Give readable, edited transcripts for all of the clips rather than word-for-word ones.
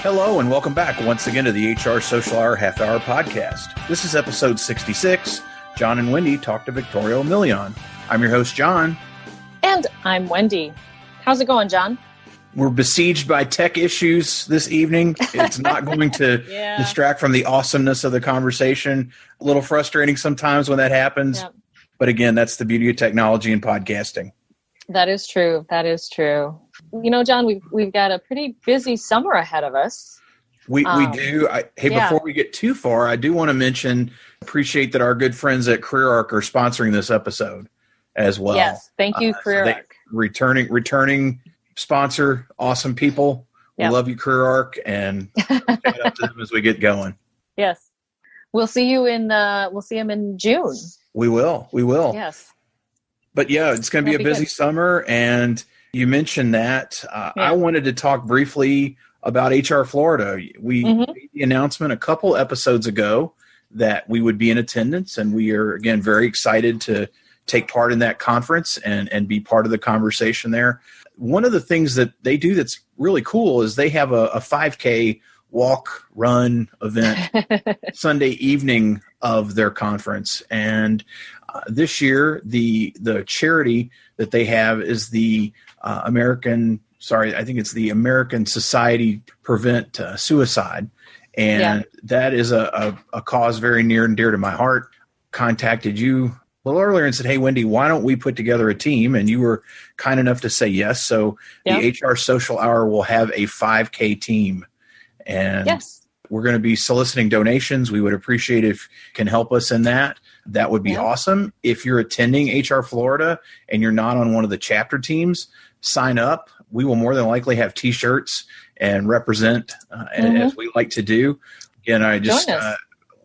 Hello and welcome back once again to the HR Social Hour Half Hour Podcast. This is episode 66. John and Wendy talk to Victorio Milian. I'm your host, John. And I'm Wendy. How's it going, John? We're besieged by tech issues this evening. It's not going to distract from the awesomeness of the conversation. A little frustrating sometimes when that happens. Yep. But again, that's the beauty of technology and podcasting. That is true. That is true. You know, John, we've got a pretty busy summer ahead of us. We do. Before we get too far, I do want to appreciate that our good friends at CareerArc are sponsoring this episode as well. Yes, thank you, CareerArc. Returning sponsor, awesome people. We love you, CareerArc, and shout out to them as we get going. Yes, we'll see you we'll see them in June. We will. Yes. But yeah, it's going to be a busy summer, and you mentioned that. I wanted to talk briefly about HR Florida. We made the announcement a couple episodes ago that we would be in attendance, and we are, again, very excited to take part in that conference and be part of the conversation there. One of the things that they do that's really cool is they have a 5K walk, run event Sunday evening of their conference. And this year, the charity that they have is the American Society to Prevent Suicide. And that is a cause very near and dear to my heart. Contacted you a little earlier and said, hey, Wendy, why don't we put together a team? And you were kind enough to say yes. So the HR Social Hour will have a 5K team. And we're going to be soliciting donations. We would appreciate if you can help us in that. That would be awesome. If you're attending HR Florida and you're not on one of the chapter teams, sign up. We will more than likely have T-shirts and represent as we like to do. Again, I just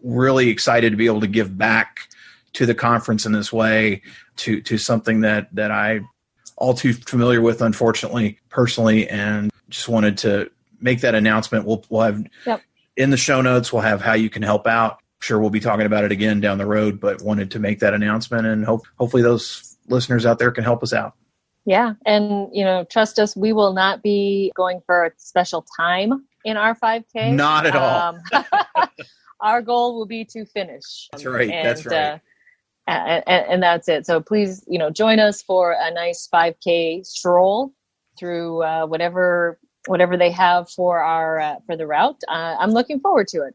really excited to be able to give back to the conference in this way, to something that I all too familiar with, unfortunately, personally, and just wanted to make that announcement. We'll have in the show notes, we'll have how you can help out. Sure, we'll be talking about it again down the road, but wanted to make that announcement, and hopefully those listeners out there can help us out. Yeah, and trust us, we will not be going for a special time in our 5K. Not at all. Our goal will be to finish. That's right. That's right. And that's it. So please, join us for a nice 5K stroll through whatever they have for the route. I'm looking forward to it.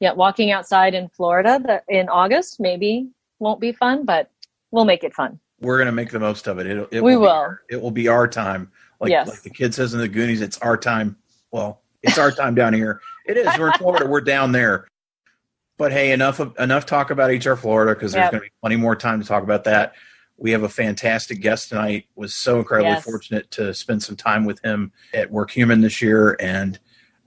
Yeah, walking outside in Florida in August maybe won't be fun, but we'll make it fun. We're going to make the most of it. It will be our time. Like the kid says in the Goonies, it's our time. Well, it's our time down here. It is. We're in Florida. We're down there. But hey, enough talk about HR Florida, because there's going to be plenty more time to talk about that. We have a fantastic guest tonight. Was so incredibly fortunate to spend some time with him at WorkHuman this year, and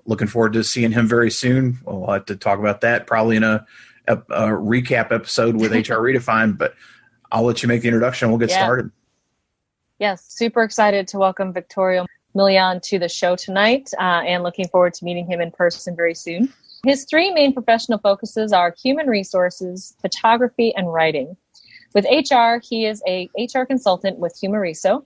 looking forward to seeing him very soon. We'll have to talk about that probably in a recap episode with HR Redefined, but I'll let you make the introduction. We'll get started. Yes, super excited to welcome Victorio Milian to the show tonight, and looking forward to meeting him in person very soon. His three main professional focuses are human resources, photography, and writing. With HR, he is a HR consultant with Humareso.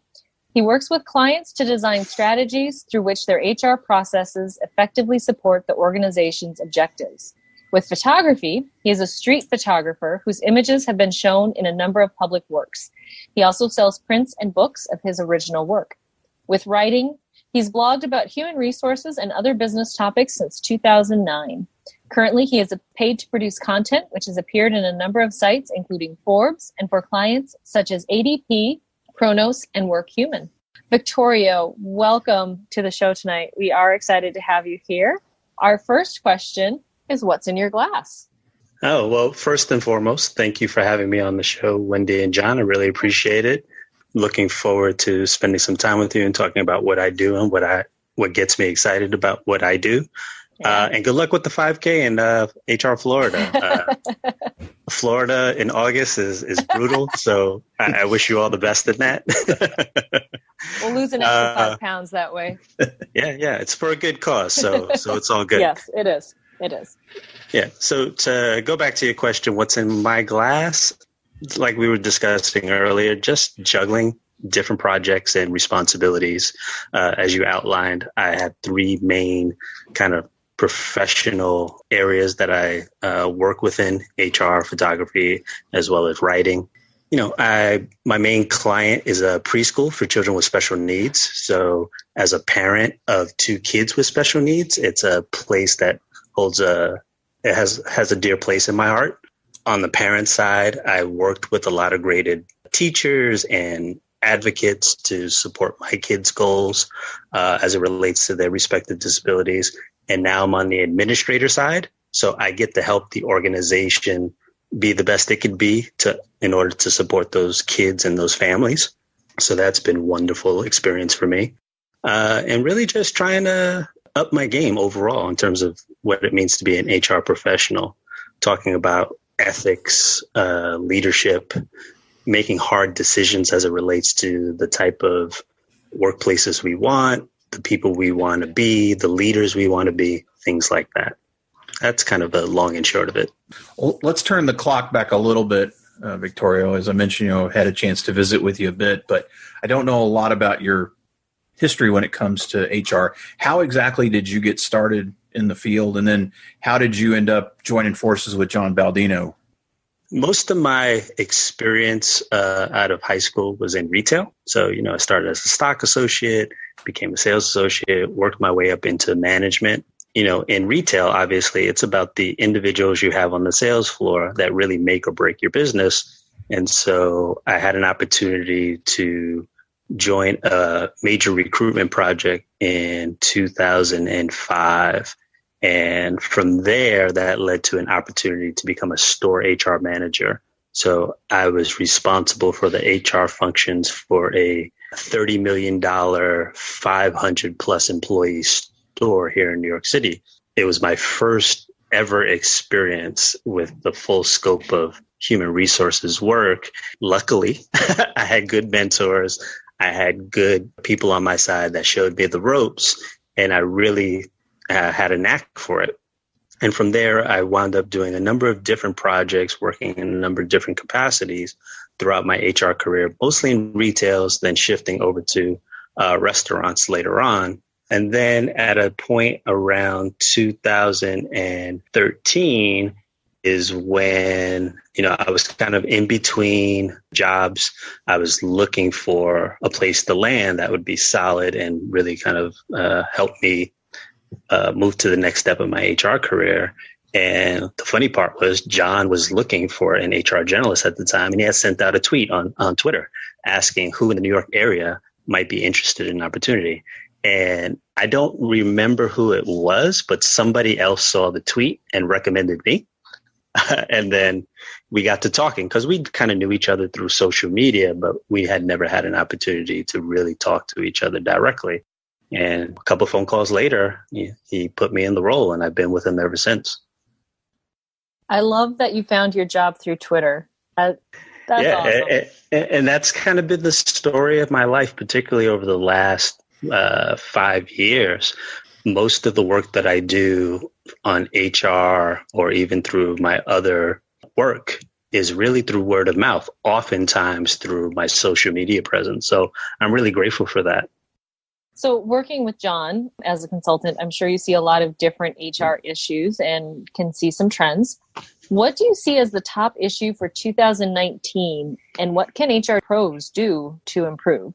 He works with clients to design strategies through which their HR processes effectively support the organization's objectives. With photography, he is a street photographer whose images have been shown in a number of public works. He also sells prints and books of his original work. With writing, he's blogged about human resources and other business topics since 2009. Currently, he is paid to produce content, which has appeared in a number of sites, including Forbes, and for clients such as ADP, Kronos, and WorkHuman. Victorio, welcome to the show tonight. We are excited to have you here. Our first question is, what's in your glass? Oh, well, first and foremost, thank you for having me on the show, Wendy and John. I really appreciate it. Looking forward to spending some time with you and talking about what I do and what gets me excited about what I do. And good luck with the 5K in HR Florida. Florida in August is brutal, so I wish you all the best in that. We'll lose an extra 5 pounds that way. Yeah, it's for a good cause, so it's all good. Yes, it is. It is. Yeah, so to go back to your question, what's in my glass? Like we were discussing earlier, just juggling different projects and responsibilities. As you outlined, I have three main kind of professional areas that I work within: HR, photography, as well as writing. My main client is a preschool for children with special needs. So as a parent of 2 kids with special needs, it's a place that has a dear place in my heart. On the parent side, I worked with a lot of graded teachers and advocates to support my kids' goals as it relates to their respective disabilities. And now I'm on the administrator side. So I get to help the organization be the best it could be in order to support those kids and those families. So that's been a wonderful experience for me. And really just trying to up my game overall in terms of what it means to be an HR professional, talking about ethics, leadership, making hard decisions as it relates to the type of workplaces we want, the people we want to be, the leaders we want to be, things like that. That's kind of the long and short of it. Well, let's turn the clock back a little bit, Victorio. As I mentioned, I had a chance to visit with you a bit, but I don't know a lot about your history when it comes to HR. How exactly did you get started in the field? And then how did you end up joining forces with John Baldino? Most of my experience out of high school was in retail. So, I started as a stock associate, became a sales associate, worked my way up into management. In retail, obviously, it's about the individuals you have on the sales floor that really make or break your business. And so I had an opportunity to join a major recruitment project in 2005. And from there, that led to an opportunity to become a store HR manager. So I was responsible for the HR functions for a $30 million, 500 plus employee store here in New York City. It was my first ever experience with the full scope of human resources work. Luckily, I had good mentors. I had good people on my side that showed me the ropes, and I really had a knack for it. And from there, I wound up doing a number of different projects, working in a number of different capacities throughout my HR career, mostly in retails, then shifting over to restaurants later on. And then at a point around 2013 is when, I was kind of in between jobs. I was looking for a place to land that would be solid and really kind of help me move to the next step of my HR career. And the funny part was John was looking for an HR generalist at the time, and he had sent out a tweet on Twitter asking who in the New York area might be interested in an opportunity. And I don't remember who it was, but somebody else saw the tweet and recommended me. And then we got to talking because we kind of knew each other through social media, but we had never had an opportunity to really talk to each other directly. And a couple of phone calls later, he put me in the role, and I've been with him ever since. I love that you found your job through Twitter. That's awesome. And that's kind of been the story of my life, particularly over the last 5 years. Most of the work that I do on HR or even through my other work is really through word of mouth, oftentimes through my social media presence. So I'm really grateful for that. So working with John as a consultant, I'm sure you see a lot of different HR issues and can see some trends. What do you see as the top issue for 2019, and what can HR pros do to improve?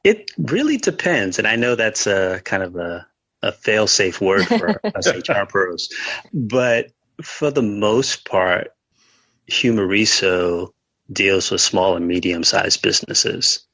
It really depends. And I know that's a kind of a fail-safe word for us HR pros. But for the most part, Humareso deals with small and medium-sized businesses.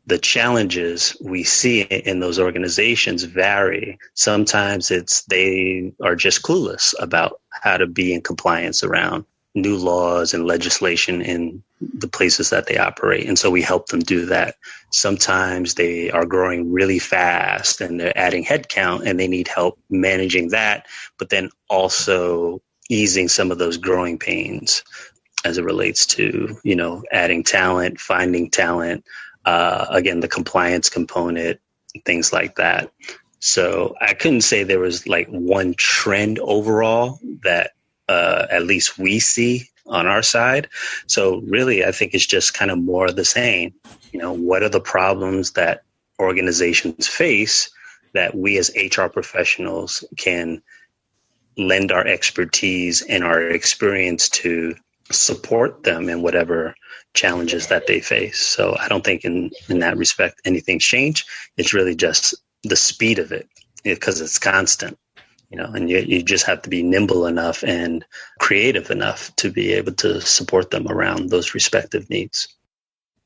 The challenges we see in those organizations vary. Sometimes they are just clueless about how to be in compliance around new laws and legislation in the places that they operate. And so we help them do that. Sometimes they are growing really fast and they're adding headcount and they need help managing that, but then also easing some of those growing pains as it relates to, adding talent, finding talent, again, the compliance component, things like that. So I couldn't say there was like one trend overall that at least we see on our side. So really, I think it's just kind of more of the same. What are the problems that organizations face that we as HR professionals can lend our expertise and our experience to support them in whatever challenges that they face. So I don't think in that respect anything's changed. It's really just the speed of it, because it's constant, and you just have to be nimble enough and creative enough to be able to support them around those respective needs.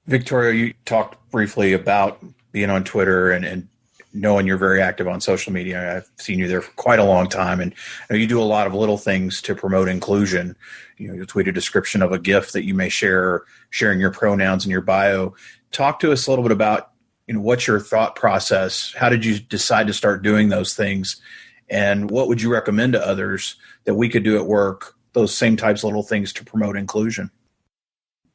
Victorio, you talked briefly about being on Twitter and knowing you're very active on social media. I've seen you there for quite a long time, and you do a lot of little things to promote inclusion. You'll tweet a description of a gift that you may share, sharing your pronouns in your bio. Talk to us a little bit about, what's your thought process? How did you decide to start doing those things? And what would you recommend to others that we could do at work, those same types of little things to promote inclusion?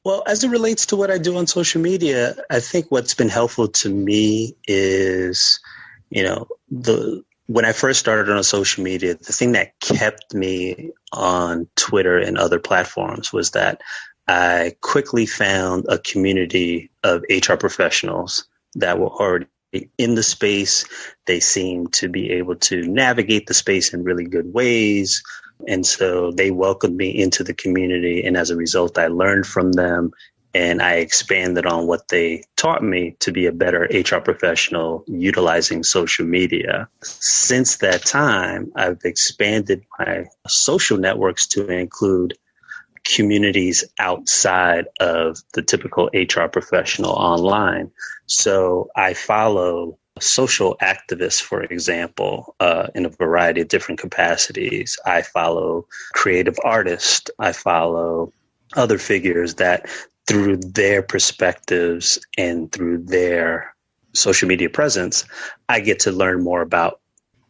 Well, as it relates to what I do on social media, I think what's been helpful to me is, when I first started on social media, the thing that kept me on Twitter and other platforms was that I quickly found a community of HR professionals that were already in the space. They seemed to be able to navigate the space in really good ways. And so they welcomed me into the community. And as a result, I learned from them and I expanded on what they taught me to be a better HR professional utilizing social media. Since that time, I've expanded my social networks to include communities outside of the typical HR professional online. So I follow social activists, for example, in a variety of different capacities. I follow creative artists. I follow other figures that through their perspectives and through their social media presence, I get to learn more about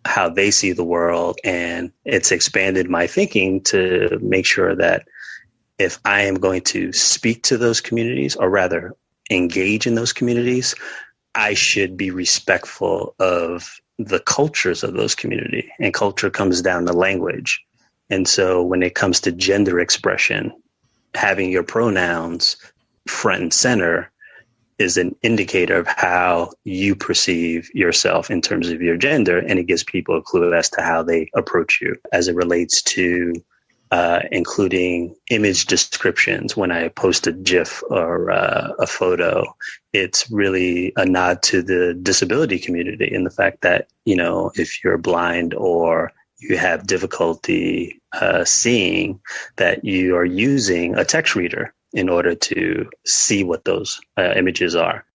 how they see the world. And it's expanded my thinking to make sure that if I am going to speak to those communities, or rather engage in those communities, I should be respectful of the cultures of those communities. And culture comes down to language. And so when it comes to gender expression, having your pronouns front and center is an indicator of how you perceive yourself in terms of your gender. And it gives people a clue as to how they approach you as it relates to including image descriptions. When I post a GIF or a photo, it's really a nod to the disability community and the fact that, if you're blind or you have difficulty seeing, that you are using a text reader in order to see what those images are.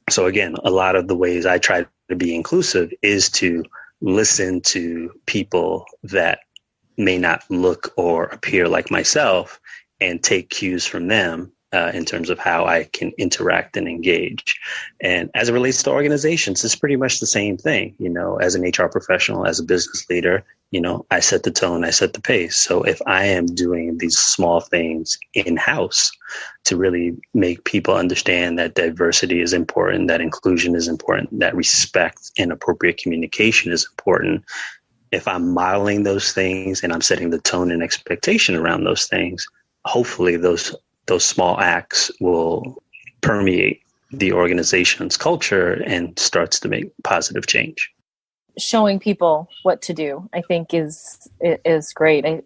So again, a lot of the ways I try to be inclusive is to listen to people that may not look or appear like myself and take cues from them in terms of how I can interact and engage. And as it relates to organizations, it's pretty much the same thing. As an HR professional, as a business leader, I set the tone, I set the pace. So if I am doing these small things in-house to really make people understand that diversity is important, that inclusion is important, that respect and appropriate communication is important, if I'm modeling those things and I'm setting the tone and expectation around those things, hopefully those small acts will permeate the organization's culture and starts to make positive change. Showing people what to do, I think is great. I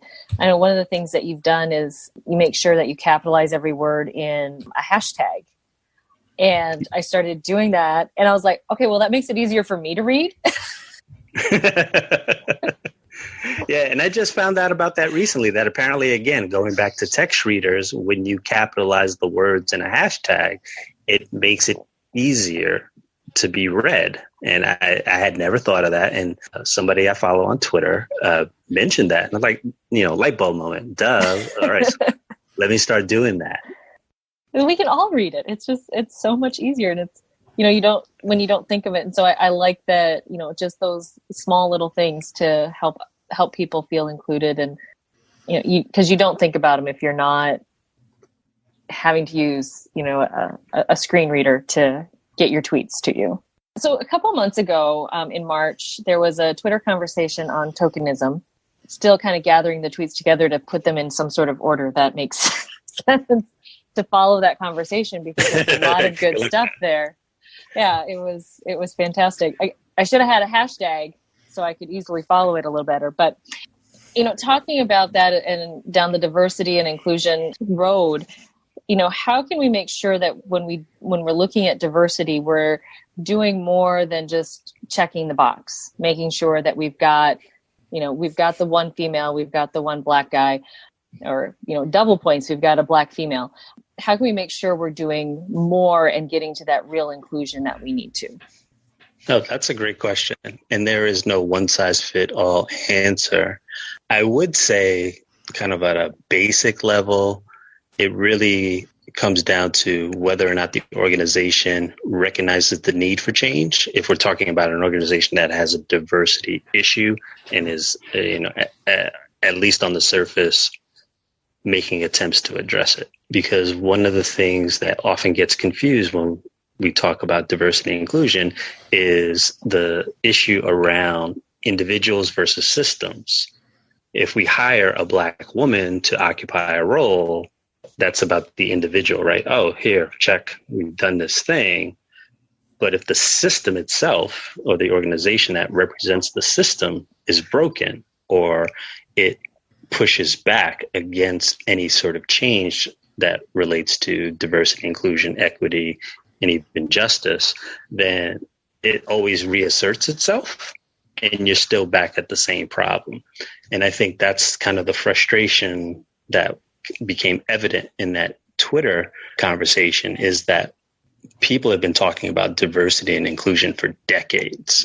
know one of the things that you've done is you make sure that you capitalize every word in a hashtag. And I started doing that and I was like, okay, well, that makes it easier for me to read. Yeah, and I just found out about that recently, that apparently, again, going back to text readers, when you capitalize the words in a hashtag, it makes it easier to be read. And I had never thought of that. And somebody I follow on Twitter mentioned that. And I'm like, light bulb moment. Duh. All right. So let me start doing that. And we can all read it. It's so much easier. And it's, when you don't think of it. And so I like that, just those small little things to help people feel included. And, because you don't think about them if you're not having to use, a screen reader to get your tweets to you. So a couple months ago, in March, there was a Twitter conversation on tokenism, still kind of gathering the tweets together to put them in some sort of order that makes sense to follow that conversation, because there's a lot of good stuff there. Yeah, it was fantastic. I I should have had a hashtag so I could easily follow it a little better. But, talking about that and down the diversity and inclusion road, how can we make sure that when we're looking at diversity, we're doing more than just checking the box, making sure that we've got the one female, we've got the one Black guy, or, double points, we've got a Black female. How can we make sure we're doing more and getting to that real inclusion that we need to? No, that's a great question. And there is no one size fit all answer. I would say, kind of at a basic level, it really comes down to whether or not the organization recognizes the need for change. If we're talking about an organization that has a diversity issue and is, at least on the surface, making attempts to address it. Because one of the things that often gets confused when we talk about diversity and inclusion is the issue around individuals versus systems. If we hire a Black woman to occupy a role, that's about the individual, right? Oh, here, check, we've done this thing. But if the system itself or the organization that represents the system is broken, or it pushes back against any sort of change that relates to diversity, inclusion, equity, and even justice, then it always reasserts itself and you're still back at the same problem. And I think that's kind of the frustration that became evident in that Twitter conversation, is that people have been talking about diversity and inclusion for decades.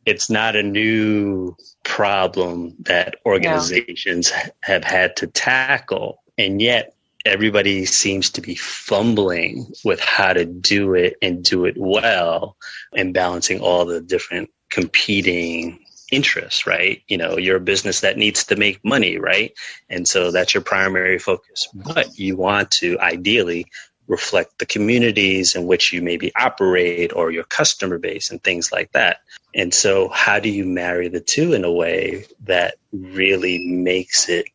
It's not a new problem that organizations have had to tackle. And yet everybody seems to be fumbling with how to do it and do it well, and balancing all the different competing interests, right? You're a business that needs to make money, right? And so that's your primary focus. But you want to ideally reflect the communities in which you maybe operate, or your customer base and things like that. And so how do you marry the two in a way that really makes it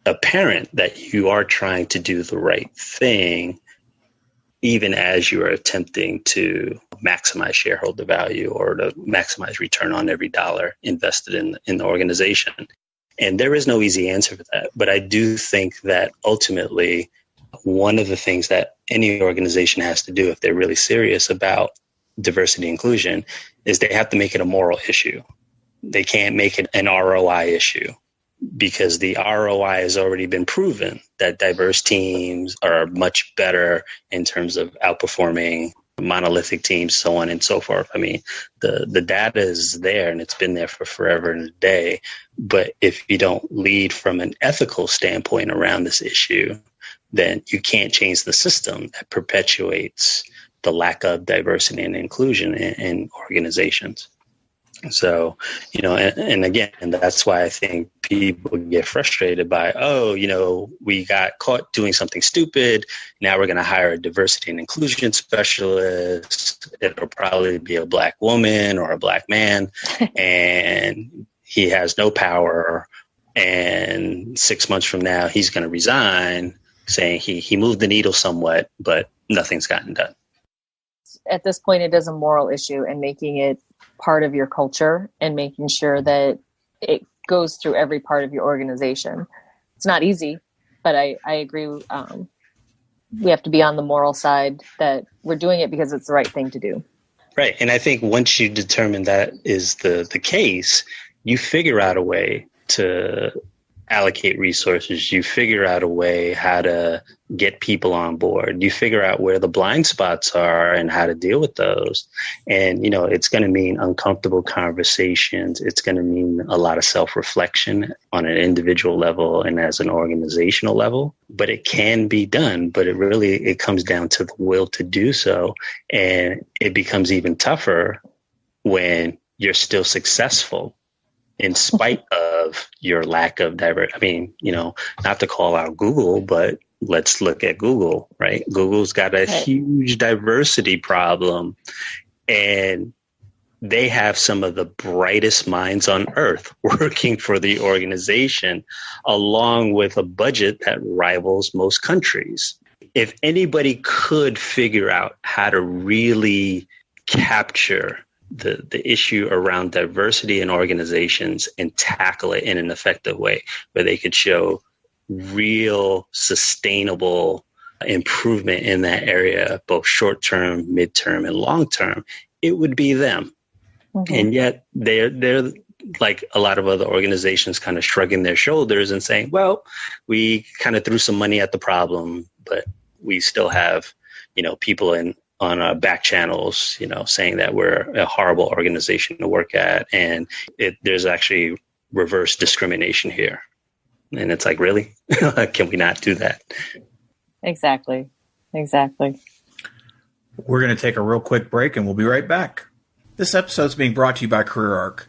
apparent that you are trying to do the right thing, even as you are attempting to maximize shareholder value or to maximize return on every dollar invested in the organization? And there is no easy answer for that. But I do think that ultimately, one of the things that any organization has to do if they're really serious about diversity and inclusion is they have to make it a moral issue. They can't make it an ROI issue, because the ROI has already been proven that diverse teams are much better in terms of outperforming monolithic teams, so on and so forth. I mean, the data is there and it's been there for forever and a day. But if you don't lead from an ethical standpoint around this issue, then you can't change the system that perpetuates the lack of diversity and inclusion in organizations. So, and again, that's why I think people get frustrated by, we got caught doing something stupid. Now we're going to hire a diversity and inclusion specialist. It'll probably be a Black woman or a Black man, and he has no power. And 6 months from now, he's going to resign, saying he moved the needle somewhat, but nothing's gotten done. At this point, it is a moral issue, and making it part of your culture and making sure that it goes through every part of your organization. It's not easy, but I agree. We have to be on the moral side that we're doing it because it's the right thing to do. Right. And I think once you determine that is the case, you figure out a way to allocate resources. You figure out a way how to get people on board. You figure out where the blind spots are and how to deal with those. And, it's going to mean uncomfortable conversations. It's going to mean a lot of self-reflection on an individual level and as an organizational level. But it can be done. But it comes down to the will to do so. And it becomes even tougher when you're still successful in spite of your lack of diversity. I mean, not to call out Google, but let's look at Google, right? Google's got a huge diversity problem, and they have some of the brightest minds on earth working for the organization, along with a budget that rivals most countries. If anybody could figure out how to really capture the issue around diversity in organizations and tackle it in an effective way where they could show real sustainable improvement in that area, both short term, midterm, and long term, it would be them. Mm-hmm. And yet they're like a lot of other organizations kind of shrugging their shoulders and saying, well, we kind of threw some money at the problem, but we still have, people on our back channels, saying that we're a horrible organization to work at. And there's actually reverse discrimination here. And it's like, really? Can we not do that? Exactly. We're going to take a real quick break and we'll be right back. This episode is being brought to you by CareerArc.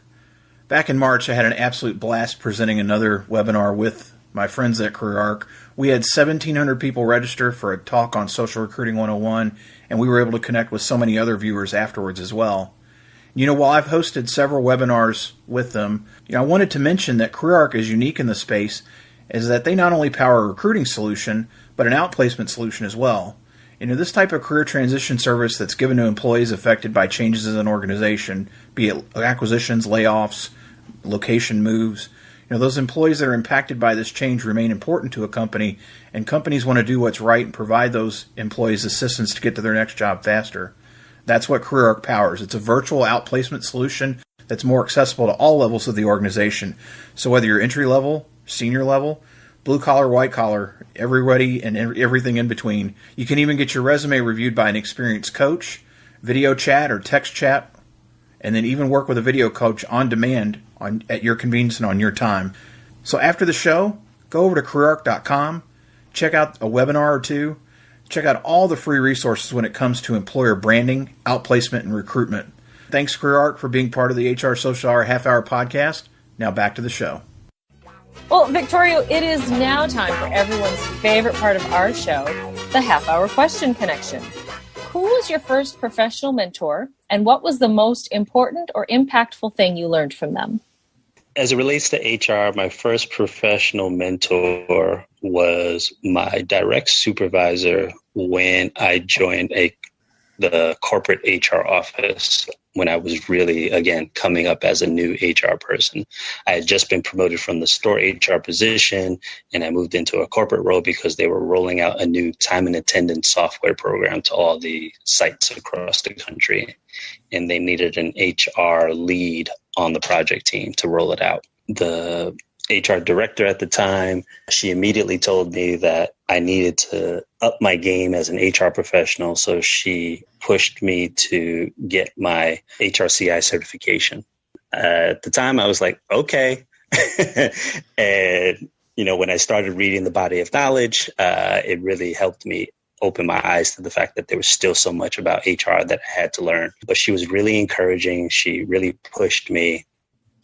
Back in March, I had an absolute blast presenting another webinar with my friends at CareerArc. We had 1,700 people register for a talk on Social Recruiting 101, and we were able to connect with so many other viewers afterwards as well. While I've hosted several webinars with them, I wanted to mention that CareerArc is unique in the space, is that they not only power a recruiting solution, but an outplacement solution as well. This type of career transition service that's given to employees affected by changes in an organization, be it acquisitions, layoffs, location moves, those employees that are impacted by this change remain important to a company, and companies want to do what's right and provide those employees assistance to get to their next job faster. That's what CareerArc powers. It's a virtual outplacement solution that's more accessible to all levels of the organization. So whether you're entry level, senior level, blue collar, white collar, everybody and everything in between, you can even get your resume reviewed by an experienced coach, video chat or text chat, and then even work with a video coach on demand at your convenience and on your time. So after the show, go over to CareerArc.com, check out a webinar or two, check out all the free resources when it comes to employer branding, outplacement, and recruitment. Thanks, CareerArc, for being part of the HR Social Hour half-hour podcast. Now back to the show. Well, Victorio, it is now time for everyone's favorite part of our show, the half-hour question connection. Who was your first professional mentor, and what was the most important or impactful thing you learned from them? As it relates to HR, my first professional mentor was my direct supervisor when I joined the corporate HR office when I was really, again, coming up as a new HR person. I had just been promoted from the store HR position, and I moved into a corporate role because they were rolling out a new time and attendance software program to all the sites across the country. And they needed an HR lead on the project team to roll it out. The HR director at the time, she immediately told me that I needed to up my game as an HR professional. So she pushed me to get my HRCI certification. At the time, I was like, okay. And, when I started reading the body of knowledge, it really helped me open my eyes to the fact that there was still so much about HR that I had to learn. But she was really encouraging. She really pushed me.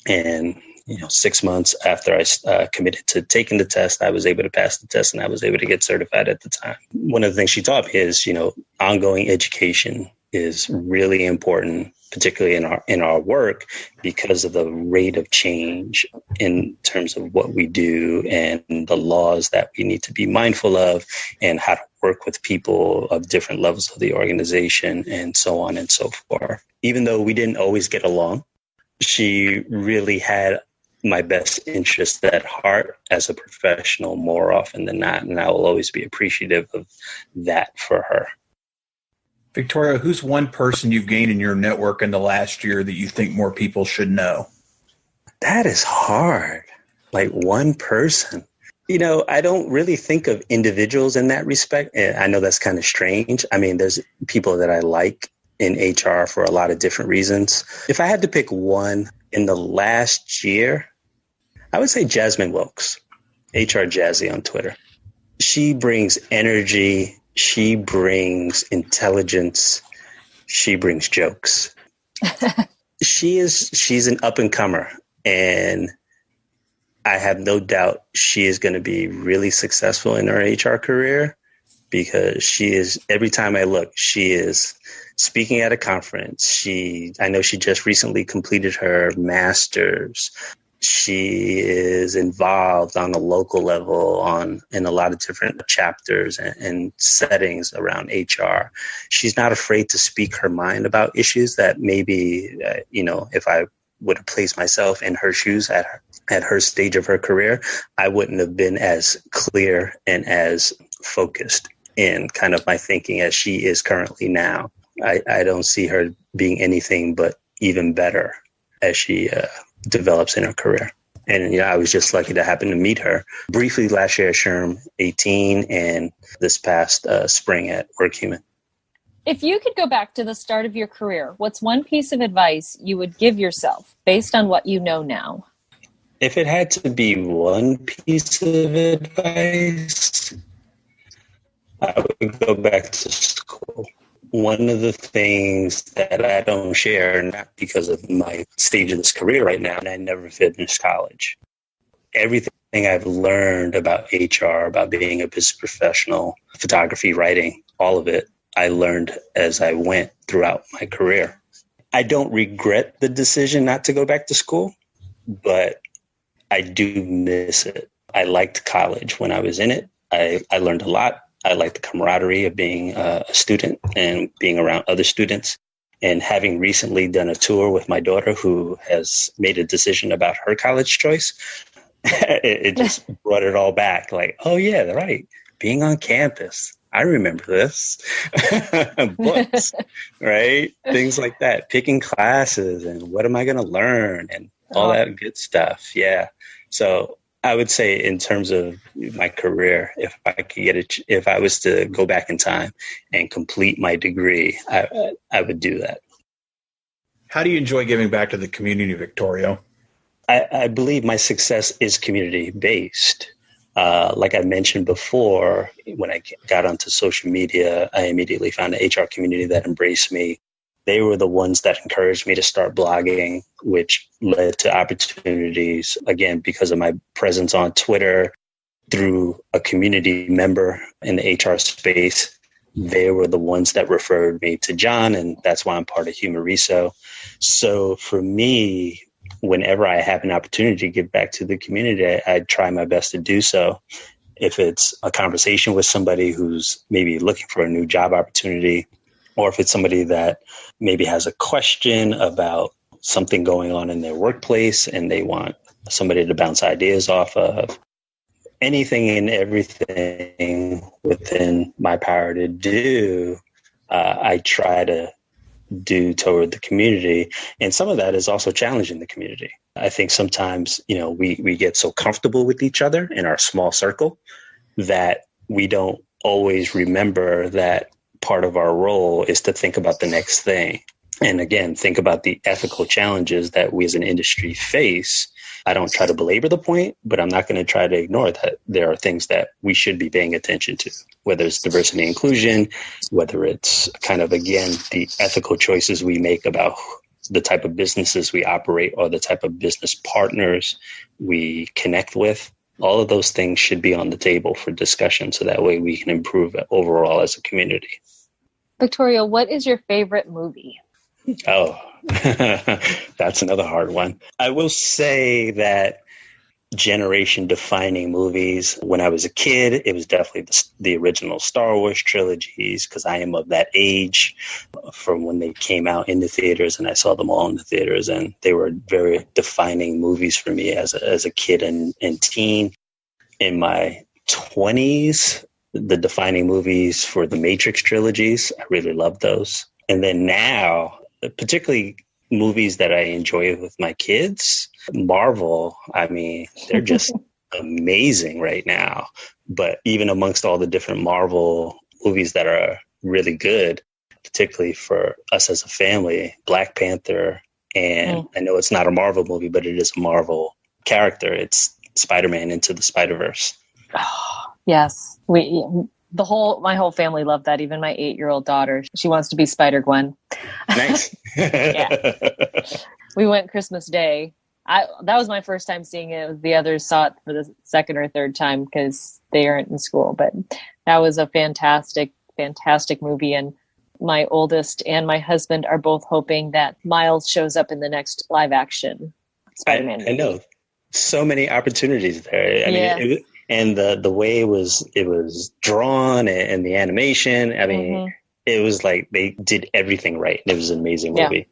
And 6 months after I committed to taking the test, I was able to pass the test and I was able to get certified at the time. One of the things she taught me is, ongoing education is really important, particularly in our work, because of the rate of change in terms of what we do and the laws that we need to be mindful of and how to work with people of different levels of the organization and so on and so forth. Even though we didn't always get along, she really had my best interest at heart as a professional more often than not, and I will always be appreciative of that for her. Victoria, who's one person you've gained in your network in the last year that you think more people should know? That is hard. Like one person. I don't really think of individuals in that respect. And I know that's kind of strange. I mean, there's people that I like in HR for a lot of different reasons. If I had to pick one in the last year, I would say Jasmine Wilkes, HR Jazzy on Twitter. She brings energy. She brings intelligence. She brings jokes. She's an up and comer, and I have no doubt she is going to be really successful in her HR career because she is, every time I look, she is speaking at a conference. I know she just recently completed her master's. She is involved on a local level in a lot of different chapters and settings around HR. She's not afraid to speak her mind about issues that maybe, if I would have placed myself in her shoes at her stage of her career, I wouldn't have been as clear and as focused in kind of my thinking as she is currently now. I don't see her being anything but even better as she develops in her career. And I was just lucky to happen to meet her briefly last year at SHRM 18 and this past spring at WorkHuman. If you could go back to the start of your career, what's one piece of advice you would give yourself based on what you know now? If it had to be one piece of advice, I would go back to school. One of the things that I don't share, not because of my stage of this career right now, and I never finished college. Everything I've learned about HR, about being a business professional, photography, writing, all of it, I learned as I went throughout my career. I don't regret the decision not to go back to school, but I do miss it. I liked college when I was in it. I learned a lot. I like the camaraderie of being a student and being around other students. And having recently done a tour with my daughter who has made a decision about her college choice, it just brought it all back. Like, oh, yeah, right. Being on campus. I remember this. Books, right? Things like that. Picking classes and what am I going to learn and all that good stuff. Yeah. So I would say in terms of my career, if I could if I was to go back in time and complete my degree, I would do that. How do you enjoy giving back to the community, Victorio? I believe my success is community based. Like I mentioned before, when I got onto social media, I immediately found an HR community that embraced me. They were the ones that encouraged me to start blogging, which led to opportunities, again, because of my presence on Twitter through a community member in the HR space. They were the ones that referred me to John, and that's why I'm part of Humareso. So for me, whenever I have an opportunity to give back to the community, I try my best to do so. If it's a conversation with somebody who's maybe looking for a new job opportunity, or if it's somebody that maybe has a question about something going on in their workplace and they want somebody to bounce ideas off of, anything and everything within my power to do, I try to do toward the community. And some of that is also challenging the community. I think sometimes, we get so comfortable with each other in our small circle that we don't always remember that part of our role is to think about the next thing. And again, think about the ethical challenges that we as an industry face. I don't try to belabor the point, but I'm not going to try to ignore that there are things that we should be paying attention to, whether it's diversity and inclusion, whether it's kind of, again, the ethical choices we make about the type of businesses we operate or the type of business partners we connect with. All of those things should be on the table for discussion so that way we can improve overall as a community. Victoria, what is your favorite movie? Oh, that's another hard one. I will say that generation defining movies, when I was a kid, it was definitely the original Star Wars trilogies, because I am of that age from when they came out in the theaters and I saw them all in the theaters, and they were very defining movies for me as a kid and teen. In my 20s, the defining movies for the Matrix trilogies, I really loved those. And then now, particularly movies that I enjoy with my kids, Marvel, I mean, they're just amazing right now. But even amongst all the different Marvel movies that are really good, particularly for us as a family, Black Panther, and I know it's not a Marvel movie, but it is a Marvel character. It's Spider-Man Into the Spider-Verse. Oh, yes. My whole family loved that. Even my 8-year-old daughter, she wants to be Spider-Gwen. Nice. Yeah. We went Christmas Day. That was my first time seeing it. The others saw it for the second or third time because they aren't in school. But that was a fantastic, fantastic movie. And my oldest and my husband are both hoping that Miles shows up in the next live action Spider-Man movie. I know. so many opportunities there. I mean, and the way it was drawn and the animation. I mean, it was like they did everything right. It was an amazing movie.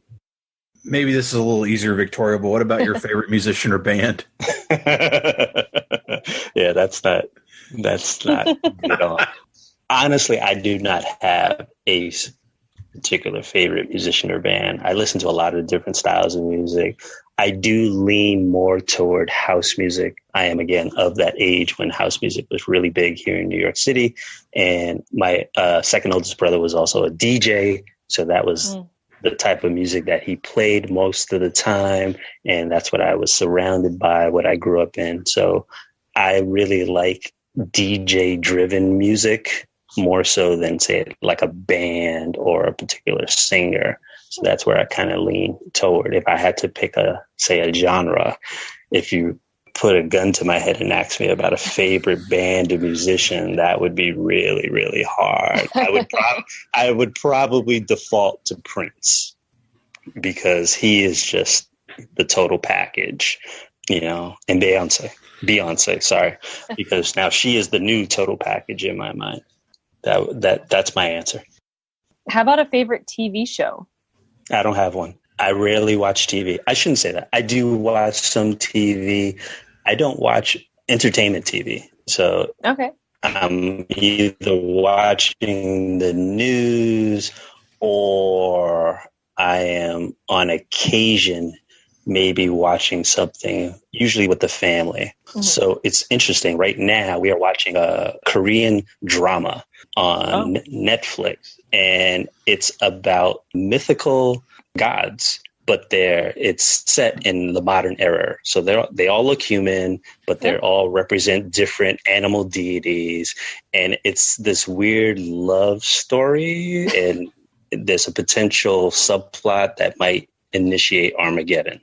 Maybe this is a little easier, Victoria, but what about your favorite musician or band? Yeah, that's not good at all. Honestly, I do not have a particular favorite musician or band. I listen to a lot of different styles of music. I do lean more toward house music. I am, again, of that age when house music was really big here in New York City. And my second oldest brother was also a DJ. So that was the type of music that he played most of the time. And that's what I was surrounded by, what I grew up in. So I really like DJ-driven music more so than, say, like a band or a particular singer. So that's where I kind of lean toward. If I had to pick a genre, if you put a gun to my head and ask me about a favorite band or musician, that would be really, really hard. I would probably default to Prince because he is just the total package, and Beyonce, sorry, because now she is the new total package in my mind. That's my answer. How about a favorite TV show? I don't have one. I rarely watch TV. I shouldn't say that. I do watch some TV. I don't watch entertainment TV. So I'm either watching the news or I am on occasion maybe watching something, usually with the family. So it's interesting. Right now, we are watching a Korean drama on Netflix, and it's about mythical gods, but it's set in the modern era. So they all look human, but they all represent different animal deities. And it's this weird love story, and there's a potential subplot that might initiate Armageddon.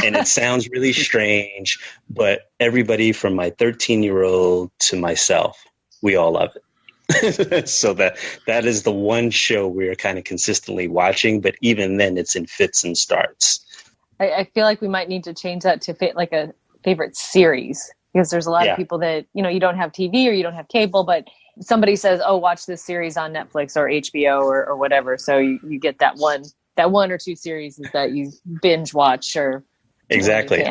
And it sounds really strange, but everybody from my 13-year-old to myself, we all love it. So that is the one show we're kind of consistently watching, but even then it's in fits and starts. I feel like we might need to change that to fit like a favorite series, because there's a lot of people that, you don't have TV or you don't have cable, but somebody says, oh, watch this series on Netflix or HBO or whatever. So you get that one or two series that you binge watch or exactly.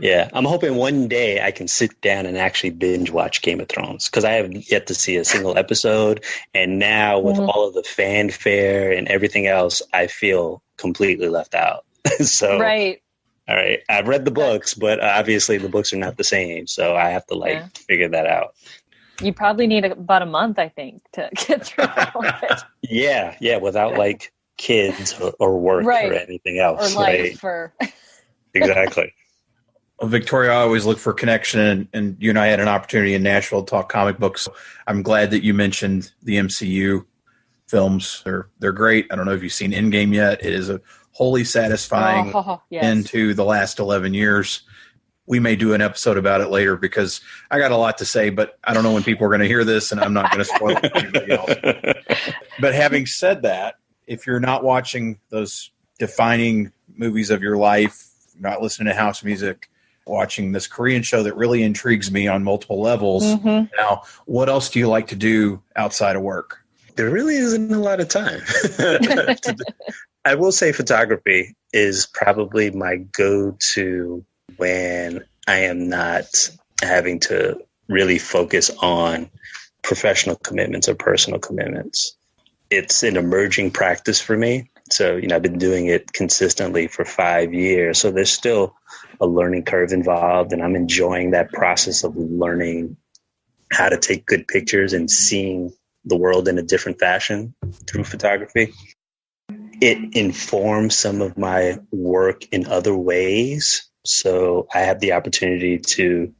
Yeah, I'm hoping one day I can sit down and actually binge watch Game of Thrones, because I haven't yet to see a single episode. And now with all of the fanfare and everything else, I feel completely left out. So, right. All right. I've read the books, but obviously the books are not the same. So I have to figure that out. You probably need about a month, I think, to get through all of it. Yeah. Without kids or work or anything else. Or life Exactly. Well, Victoria, I always look for connection, and you and I had an opportunity in Nashville to talk comic books. I'm glad that you mentioned the MCU films. They're great. I don't know if you've seen Endgame yet. It is a wholly satisfying end to the last 11 years. We may do an episode about it later, because I got a lot to say, but I don't know when people are going to hear this, and I'm not going to spoil it for anybody else. But having said that, if you're not watching those defining movies of your life, not listening to house music, watching this Korean show that really intrigues me on multiple levels. Now, what else do you like to do outside of work? There really isn't a lot of time. I will say photography is probably my go-to when I am not having to really focus on professional commitments or personal commitments. It's an emerging practice for me. So, I've been doing it consistently for 5 years. So there's still a learning curve involved, and I'm enjoying that process of learning how to take good pictures and seeing the world in a different fashion through photography. It informs some of my work in other ways. So I have the opportunity to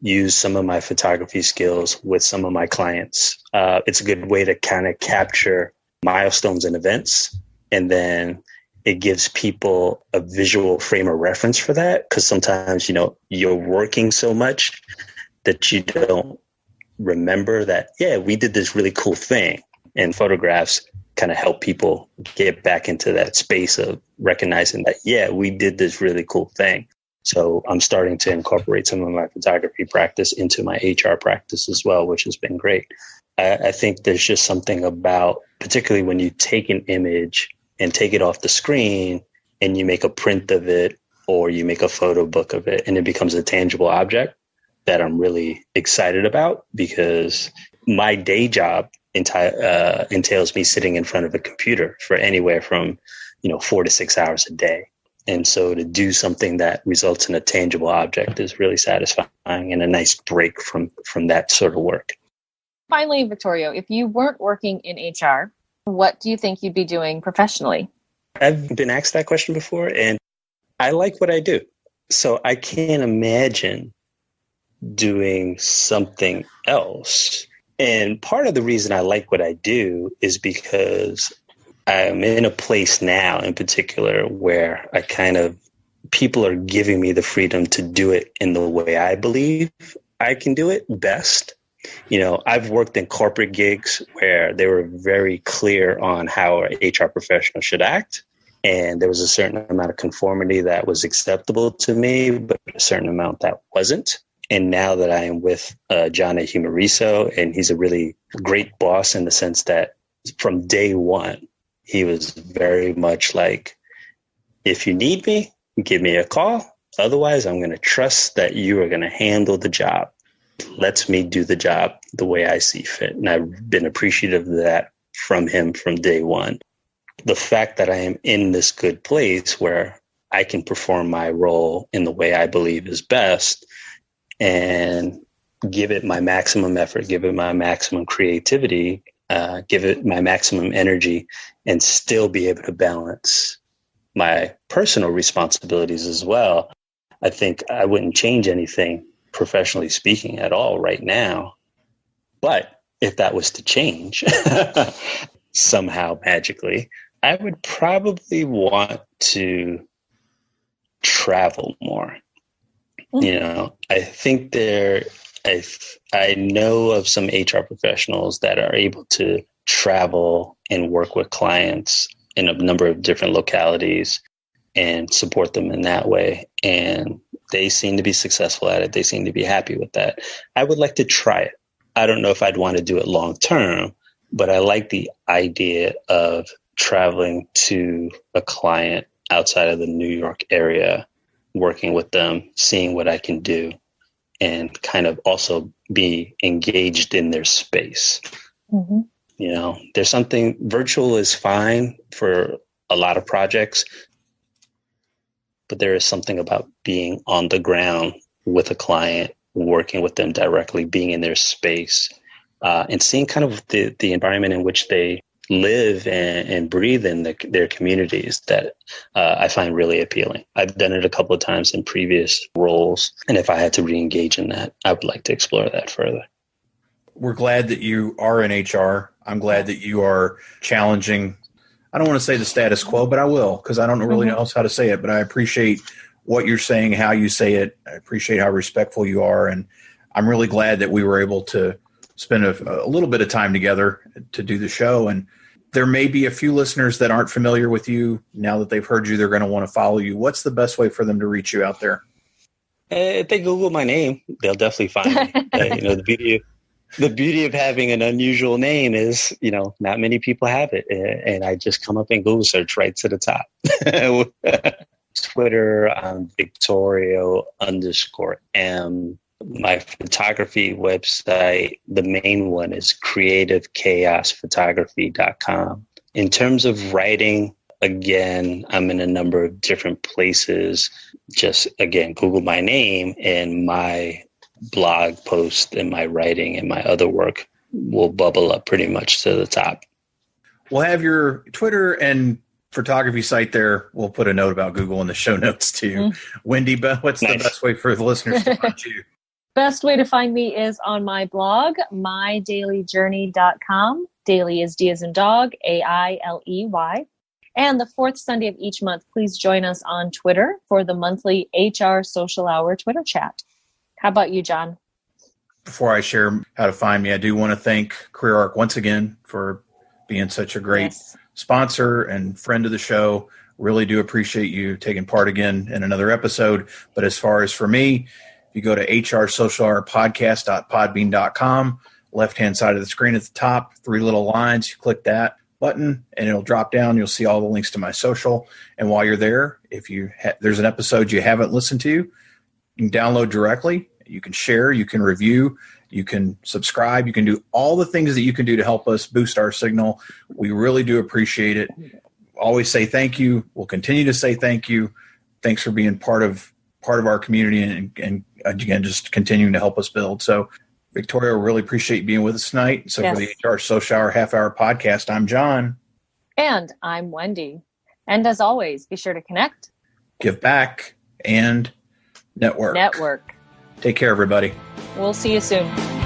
use some of my photography skills with some of my clients. It's a good way to kind of capture milestones and events. And then it gives people a visual frame of reference for that. Because sometimes, you're working so much that you don't remember that, we did this really cool thing. And photographs kind of help people get back into that space of recognizing that, we did this really cool thing. So I'm starting to incorporate some of my photography practice into my HR practice as well, which has been great. I think there's just something about, particularly when you take an image and take it off the screen and you make a print of it or you make a photo book of it and it becomes a tangible object, that I'm really excited about, because my day job entails me sitting in front of a computer for anywhere from 4 to 6 hours a day. And so to do something that results in a tangible object is really satisfying and a nice break from that sort of work. Finally, Victorio, if you weren't working in HR, what do you think you'd be doing professionally? I've been asked that question before, and I like what I do. So I can't imagine doing something else. And part of the reason I like what I do is because I'm in a place now in particular where people are giving me the freedom to do it in the way I believe I can do it best. I've worked in corporate gigs where they were very clear on how an HR professional should act. And there was a certain amount of conformity that was acceptable to me, but a certain amount that wasn't. And now that I am with John at Humareso, and he's a really great boss in the sense that from day one, he was very much like, if you need me, give me a call. Otherwise, I'm going to trust that you are going to handle the job. Lets me do the job the way I see fit. And I've been appreciative of that from him from day one. The fact that I am in this good place where I can perform my role in the way I believe is best and give it my maximum effort, give it my maximum creativity, give it my maximum energy, and still be able to balance my personal responsibilities as well. I think I wouldn't change anything professionally speaking at all right now. But if that was to change somehow magically, I would probably want to travel more. I think I know of some HR professionals that are able to travel and work with clients in a number of different localities and support them in that way. And they seem to be successful at it. They seem to be happy with that. I would like to try it. I don't know if I'd want to do it long term, but I like the idea of traveling to a client outside of the New York area, working with them, seeing what I can do, and kind of also be engaged in their space. Mm-hmm. There's something, virtual is fine for a lot of projects, but there is something about being on the ground with a client, working with them directly, being in their space, and seeing kind of the environment in which they live and breathe in their communities that I find really appealing. I've done it a couple of times in previous roles, and if I had to re-engage in that, I would like to explore that further. We're glad that you are in HR. I'm glad that you are challenging, I don't want to say the status quo, but I will, because I don't really know how to say it, but I appreciate what you're saying, how you say it. I appreciate how respectful you are, and I'm really glad that we were able to spend a little bit of time together to do the show. And there may be a few listeners that aren't familiar with you. Now that they've heard you, they're going to want to follow you. What's the best way for them to reach you out there? If they Google my name, they'll definitely find me. The beauty of having an unusual name is, not many people have it. And I just come up in Google search right to the top. Twitter, Victorio_M. My photography website, the main one is creativechaosphotography.com. In terms of writing, again, I'm in a number of different places. Just, again, Google my name and my blog post and my writing and my other work will bubble up pretty much to the top. We'll have your Twitter and photography site there. We'll put a note about Google in the show notes too. Mm-hmm. Wendy, what's the best way for the listeners to find you? Best way to find me is on my blog, mydailyjourney.com. Daily is D as in dog, AILEY. And the fourth Sunday of each month, please join us on Twitter for the monthly HR Social Hour Twitter chat. How about you, John? Before I share how to find me, I do want to thank Career Arc once again for being such a great sponsor and friend of the show. Really do appreciate you taking part again in another episode. But as far as for me, if you go to hrsocialhourpodcast.podbean.com, left-hand side of the screen at the top, 3 little lines, you click that button and it'll drop down. You'll see all the links to my social. And while you're there, if there's an episode you haven't listened to, you can download directly. You can share, you can review, you can subscribe, you can do all the things that you can do to help us boost our signal. We really do appreciate it. Always say thank you. We'll continue to say thank you. Thanks for being part of our community and again, just continuing to help us build. So Victoria, really appreciate you being with us tonight. So For the HR Social Hour Half Hour Podcast, I'm John. And I'm Wendy. And as always, be sure to connect, give back, and network. Network. Take care, everybody. We'll see you soon.